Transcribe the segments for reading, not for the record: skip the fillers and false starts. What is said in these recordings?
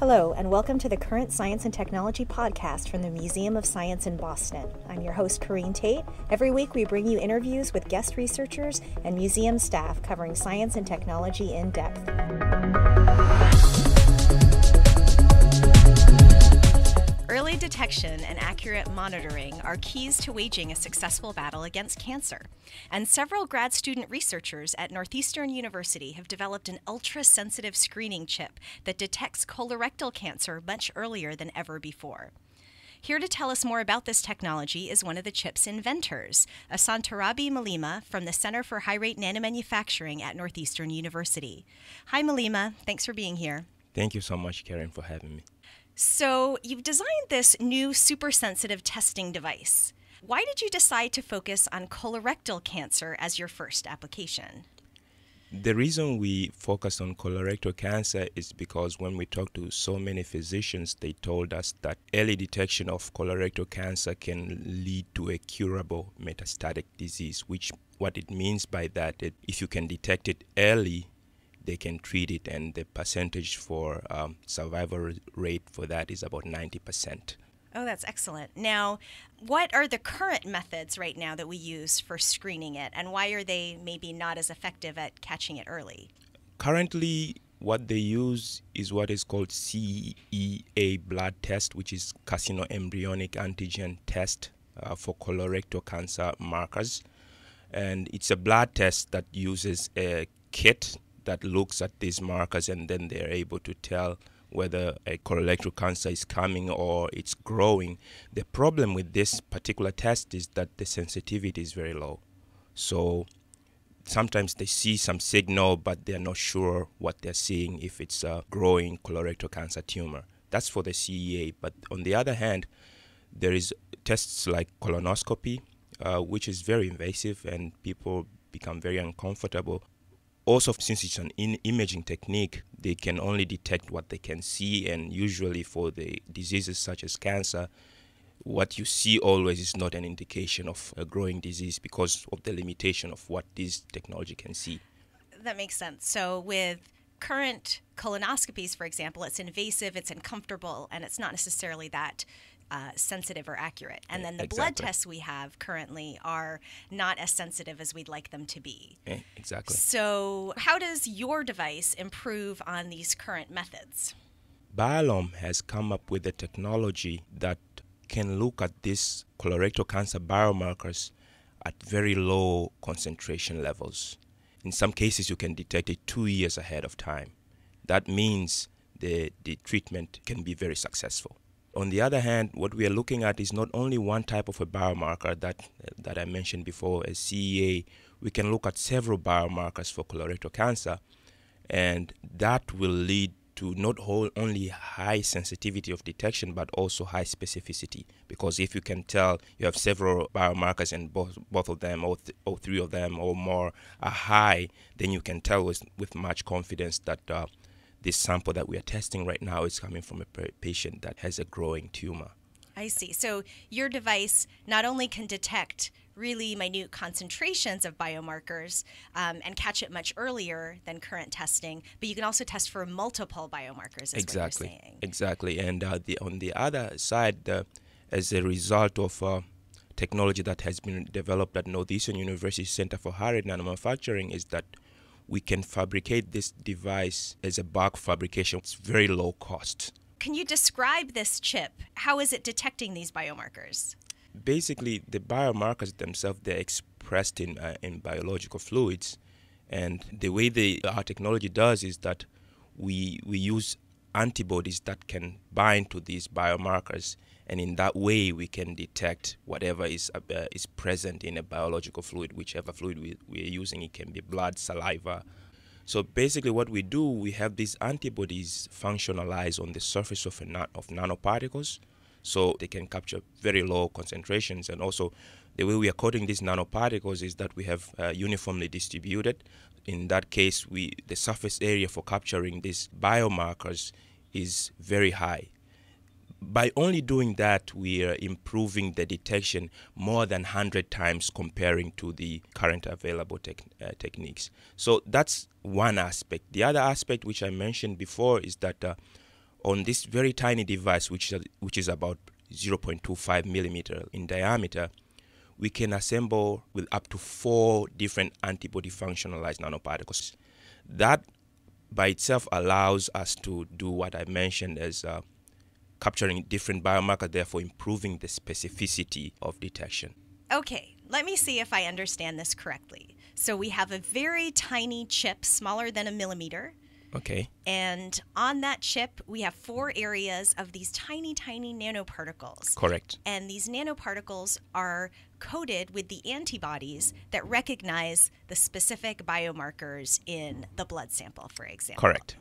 Hello, and welcome to the Current Science and Technology podcast from the Museum of Science in Boston. I'm your host, Corrine Tate. Every week we bring you interviews with guest researchers and museum staff covering science and technology in depth. Early detection and accurate monitoring are keys to waging a successful battle against cancer. And several grad student researchers at Northeastern University have developed an ultra-sensitive screening chip that detects colorectal cancer much earlier than ever before. Here to tell us more about this technology is one of the chip's inventors, Asanterabi Malima from the Center for High-Rate Nanomanufacturing at Northeastern University. Hi, Malima. Thanks for being here. Thank you so much, Karen, for having me. So you've designed this new super-sensitive testing device. Why did you decide to focus on colorectal cancer as your first application? The reason we focus on colorectal cancer is because when we talked to so many physicians, they told us that early detection of colorectal cancer can lead to a curable metastatic disease, which what it means by that, if you can detect it early, they can treat it, and the percentage for survival rate for that is about 90%. Oh, that's excellent. Now, what are the current methods right now that we use for screening it, and why are they maybe not as effective at catching it early? Currently, what they use is what is called CEA blood test, which is carcinoembryonic antigen test for colorectal cancer markers. And it's a blood test that uses a kit that looks at these markers, and then they're able to tell whether a colorectal cancer is coming or it's growing. The problem with this particular test is that the sensitivity is very low. So sometimes they see some signal, but they're not sure what they're seeing, if it's a growing colorectal cancer tumor. That's for the CEA. But on the other hand, there is tests like colonoscopy, which is very invasive, and people become very uncomfortable. Also, since it's an imaging technique, they can only detect what they can see, and usually for the diseases such as cancer, what you see always is not an indication of a growing disease because of the limitation of what this technology can see. That makes sense. So with current colonoscopies, for example, it's invasive, it's uncomfortable, and it's not necessarily that sensitive or accurate. And then the blood tests we have currently are not as sensitive as we'd like them to be. Exactly. So how does your device improve on these current methods? Biolom has come up with a technology that can look at these colorectal cancer biomarkers at very low concentration levels. In some cases, you can detect it 2 years ahead of time. That means the treatment can be very successful. On the other hand, what we are looking at is not only one type of a biomarker that I mentioned before as CEA. We can look at several biomarkers for colorectal cancer, and that will lead to not only high sensitivity of detection, but also high specificity. Because if you can tell you have several biomarkers and both of them or three of them or more are high, then you can tell with much confidence that this sample that we are testing right now is coming from a patient that has a growing tumor. I see. So your device not only can detect really minute concentrations of biomarkers and catch it much earlier than current testing, but you can also test for multiple biomarkers, is what you're saying. Exactly. And on the other side, as a result of technology that has been developed at Northeastern University Center for High-Rate Nanomanufacturing, is that we can fabricate this device as a bulk fabrication. It's very low cost. Can you describe this chip? How is it detecting these biomarkers? Basically, the biomarkers themselves, they're expressed in biological fluids. And the way our technology does is that we use antibodies that can bind to these biomarkers, and in that way we can detect whatever is present in a biological fluid, whichever fluid we are using. It can be blood, saliva. So basically what we do, we have these antibodies functionalize on the surface of nanoparticles, so they can capture very low concentrations. And also the way we are coding these nanoparticles is that we have uniformly distributed. In that case, the surface area for capturing these biomarkers is very high. By only doing that, we are improving the detection more than 100 times comparing to the current available techniques. So that's one aspect. The other aspect, which I mentioned before, is that on this very tiny device, which is about 0.25 millimeter in diameter, we can assemble with up to 4 different antibody functionalized nanoparticles. That by itself allows us to do what I mentioned as capturing different biomarkers, therefore improving the specificity of detection. Okay, let me see if I understand this correctly. So we have a very tiny chip, smaller than a millimeter. Okay. And on that chip, we have 4 areas of these tiny, tiny nanoparticles. Correct. And these nanoparticles are coated with the antibodies that recognize the specific biomarkers in the blood sample, for example. Correct.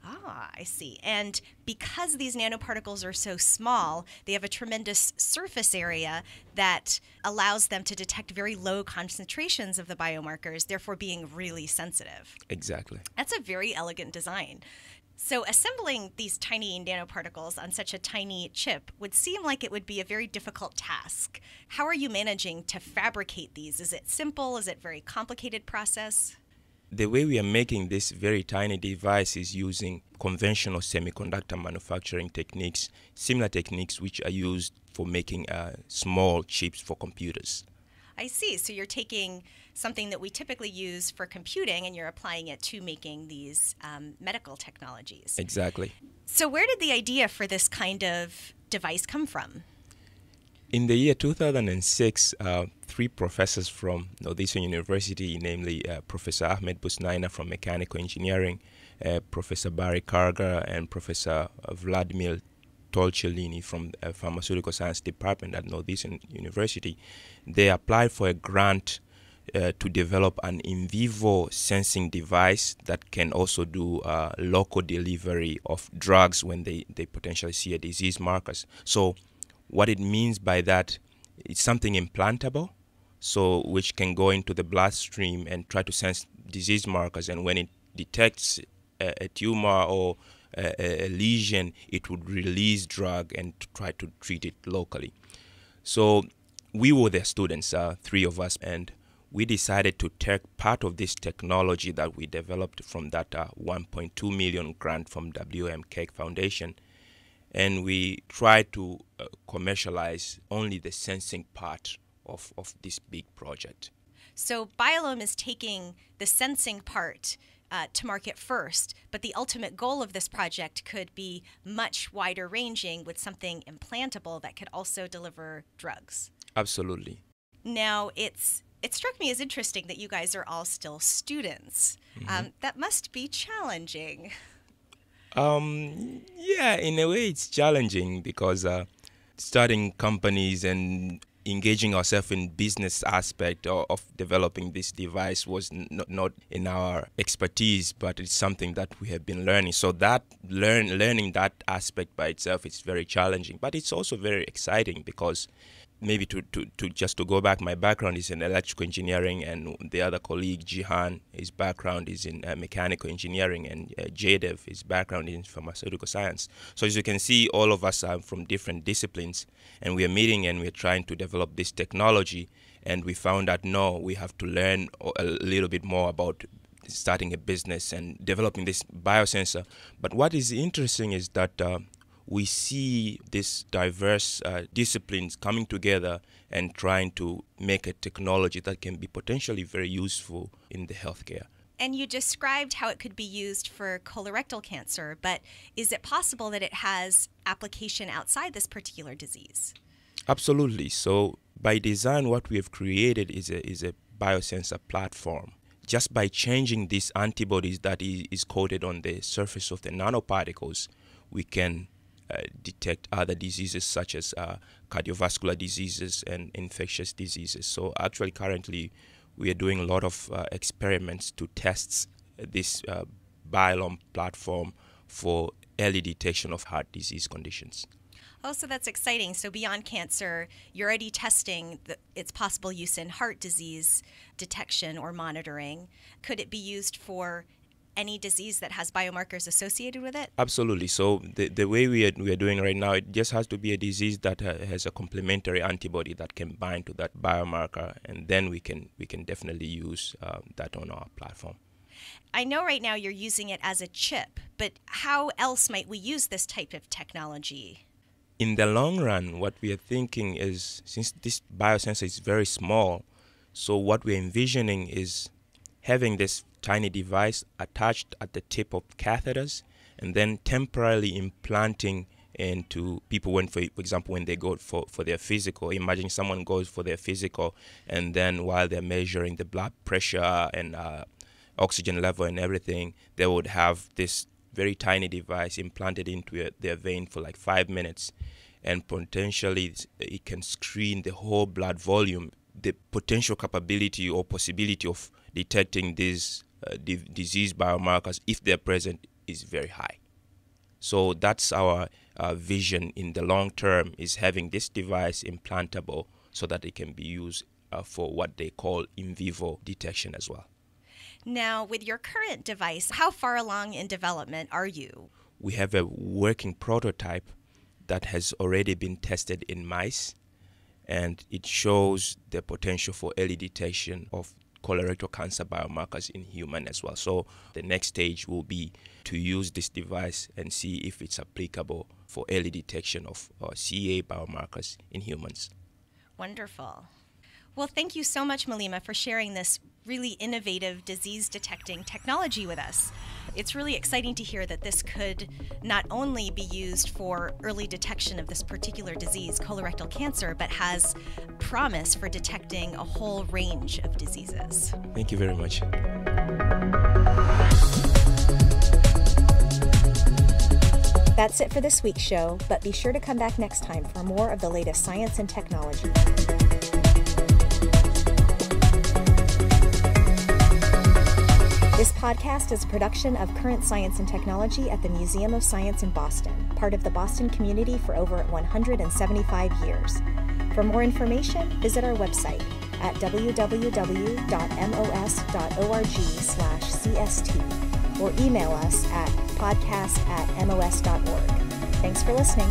Ah, I see. And because these nanoparticles are so small, they have a tremendous surface area that allows them to detect very low concentrations of the biomarkers, therefore being really sensitive. Exactly. That's a very elegant design. So assembling these tiny nanoparticles on such a tiny chip would seem like it would be a very difficult task. How are you managing to fabricate these? Is it simple? Is it a very complicated process? The way we are making this very tiny device is using conventional semiconductor manufacturing techniques, similar techniques which are used for making small chips for computers. I see. So you're taking something that we typically use for computing and you're applying it to making these medical technologies. Exactly. So where did the idea for this kind of device come from? In the year 2006, 3 professors from Northeastern University, namely Professor Ahmed Busnaina from Mechanical Engineering, Professor Barry Kargar, and Professor Vladimir Tolcellini from the Pharmaceutical Science Department at Northeastern University, they applied for a grant to develop an in vivo sensing device that can also do local delivery of drugs when they potentially see a disease markers. So what it means by that, it's something implantable, so which can go into the bloodstream and try to sense disease markers, and when it detects a tumor or a lesion, it would release drug and try to treat it locally. So we were the students, 3 of us, and we decided to take part of this technology that we developed from that 1.2 million grant from WM Keck Foundation, and we tried to commercialize only the sensing part of this big project. So Biolome is taking the sensing part to market first, but the ultimate goal of this project could be much wider ranging with something implantable that could also deliver drugs. Absolutely. Now, it struck me as interesting that you guys are all still students. Mm-hmm. That must be challenging. Yeah, in a way it's challenging because starting companies and engaging ourselves in business aspect of developing this device was not in our expertise, but it's something that we have been learning. So that learning that aspect by itself is very challenging, but it's also very exciting because maybe to just to go back, my background is in electrical engineering, and the other colleague, Jihan, his background is in mechanical engineering, and Jadev, his background is in pharmaceutical science. So as you can see, all of us are from different disciplines, and we are meeting and we're trying to develop this technology, and we found that no, we have to learn a little bit more about starting a business and developing this biosensor. But what is interesting is that we see these diverse disciplines coming together and trying to make a technology that can be potentially very useful in the healthcare. And you described how it could be used for colorectal cancer, but is it possible that it has application outside this particular disease? Absolutely. So by design, what we have created is a biosensor platform. Just by changing these antibodies that is coated on the surface of the nanoparticles, we can detect other diseases such as cardiovascular diseases and infectious diseases. So actually currently we are doing a lot of experiments to test this Biolome platform for early detection of heart disease conditions. Oh, so that's exciting. So beyond cancer, you're already testing its possible use in heart disease detection or monitoring. Could it be used for any disease that has biomarkers associated with it? Absolutely. So the way we are doing right now, it just has to be a disease that has a complementary antibody that can bind to that biomarker, and then we can definitely use that on our platform. I know right now you're using it as a chip, but how else might we use this type of technology? In the long run, what we are thinking is, since this biosensor is very small, so what we're envisioning is having this tiny device attached at the tip of catheters and then temporarily implanting into people when, for example, when they go for their physical. Imagine someone goes for their physical, and then while they're measuring the blood pressure and oxygen level and everything, they would have this very tiny device implanted into their vein for like 5 minutes, and potentially it can screen the whole blood volume. The potential capability or possibility of detecting these disease biomarkers, if they're present, is very high. So that's our vision in the long term, is having this device implantable so that it can be used for what they call in vivo detection as well. Now, with your current device, how far along in development are you? We have a working prototype that has already been tested in mice, and it shows the potential for early detection of colorectal cancer biomarkers in human as well. So the next stage will be to use this device and see if it's applicable for early detection of CA biomarkers in humans. Wonderful. Well, thank you so much, Malima, for sharing this really innovative disease detecting technology with us. It's really exciting to hear that this could not only be used for early detection of this particular disease, colorectal cancer, but has promise for detecting a whole range of diseases. Thank you very much. That's it for this week's show, but be sure to come back next time for more of the latest science and technology. This podcast is a production of Current Science and Technology at the Museum of Science in Boston, part of the Boston community for over 175 years. For more information, visit our website at www.mos.org/cst or email us at podcast@mos.org. Thanks for listening.